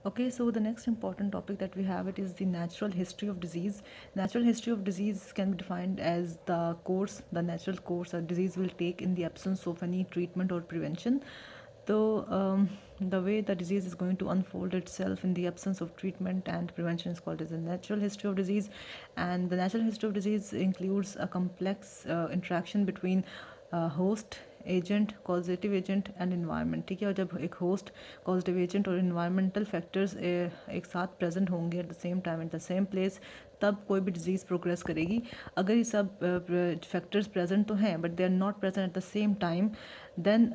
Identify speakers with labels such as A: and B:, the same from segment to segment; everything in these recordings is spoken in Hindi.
A: Okay, so the next important topic that we have it is the natural history of disease. Natural history of disease can be defined as the natural course a disease will take in the absence of any treatment or prevention. So, the way the disease is going to unfold itself in the absence of treatment and prevention is called as the natural history of disease. And the natural history of disease includes a complex interaction between host agent causative agent and environment, ठीक है। और जब एक होस्ट कॉजेटिव एजेंट और इन्वायरमेंटल फैक्टर्स एक साथ प्रेजेंट होंगे eight the same time eight the same place, तब कोई भी डिजीज़ प्रोग्रेस करेगी। अगर ये सब फैक्टर्स प्रेजेंट तो हैं but they are not present at the same time, then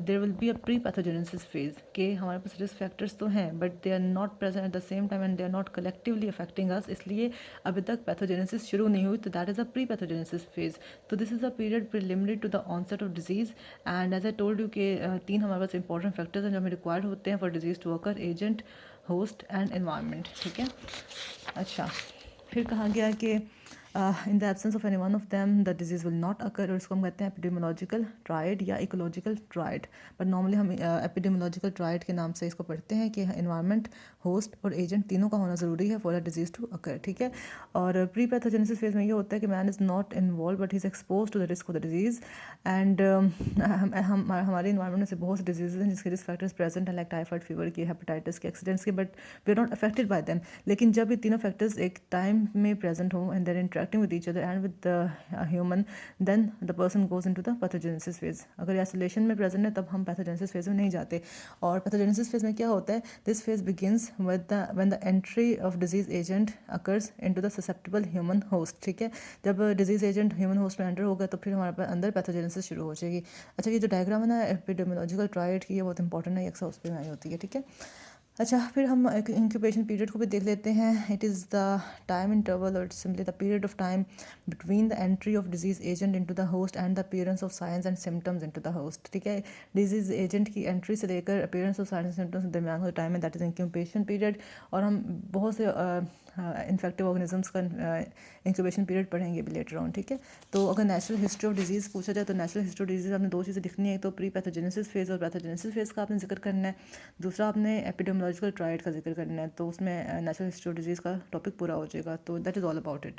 A: there will be a pre pathogenesis phase के हमारे पास रिस्क फैक्टर्स तो हैं but they are not present at the same time and they are not collectively affecting us, इसलिए अभी तक पैथोजेनेसिस शुरू नहीं हुई, तो that is a pre pathogenesis phase. तो this is a period preliminary to the onset of disease. And as I told you कि तीन हमारे पास इंपॉर्टेंट फैक्टर्स हैं जो हमें रिक्वायर्ड होते हैं for disease to occur: agent, host and environment, ठीक है। अच्छा, फिर कहा गया कि in the absence of any one of them the disease will not occur, और इसको हम कहते हैं एपिडेमियोलॉजिकल ट्रायड या इकोलॉजिकल ट्रायड। बट नॉर्मली हम एपिडेमियोलॉजिकल ट्रायड के नाम से इसको पढ़ते हैं कि इन्वायरमेंट, होस्ट और एजेंट तीनों का होना ज़रूरी है for a disease to occur, ठीक है। और प्री पैथोजेनेसिस फेज में ये होता है कि man is not involve but he is expose to the risk of the disease. And हमारे इन्वायरमेंट में से बहुत से डिजीज़ हैं जिसके रिस्क फैक्टर्स प्रेजेंट हैं, लाइक टाइफाइड फीवर की, हेपेटाइटिस के, एक्सीडेंट्स के, but we are not affected by them. लेकिन जब ये तीनों फैक्टर्स एक टाइम में प्रेजेंट हो and there interacting with each other and with the human, then the person goes into the pathogenesis phase. अगर आइसोलेशन में प्रेजेंट है तब हम पैथोजेनेसिस फेज में नहीं जाते। और पैथोजेनेसिस फेज में क्या होता है, this phase begins with the when the entry of disease agent occurs into the susceptible human host, ठीक है। जब डिजीज एजेंट ह्यूमन होस्ट में एंटर होगा तो फिर हमारे पास अंदर पैथोजेनेसिस शुरू हो जाएगी। अच्छा, ये जो डायग्राम है ना एपिडेमियोलॉजिकल ट्रायड की, ये बहुत इंपॉर्टेंट है, अक्सर उस पर आई होती है, ठीक है। अच्छा, फिर हम एक इंक्यूबेशन पीरियड को भी देख लेते हैं। It is the time interval और simply the period of time between the entry of disease agent into the host and the appearance of signs and symptoms into the host, ठीक है। डिजीज एजेंट की एंट्री से लेकर appearance of signs and symptoms के दरमियान का टाइम है, दैट इज़ इंक्यूबेशन पीरियड। और हम बहुत से इन्फेक्टिव ऑर्गेनिजम्स का इंक्यूबेशन पीरियड पढ़ेंगे भी लेटर ऑन, ठीक है। तो अगर नेचुरल हिस्ट्री ऑफ डिजीज़ पूछा जाए तो नेचुरल हिस्ट्री ऑफ डिजीज़ आपने दो चीज़ें लिखनी है, तो प्री पैथोजेनेसिस फेज और पैथोजेनेसिस फेज का आपने जिक्र करना है, दूसरा आपने एपिडेमियोलॉजिकल ट्रायड का जिक्र करना है। तो उसमें नेचुरल हिस्ट्री ऑफ डिजीज़ का टॉपिक पूरा हो जाएगा। तो that is all about it.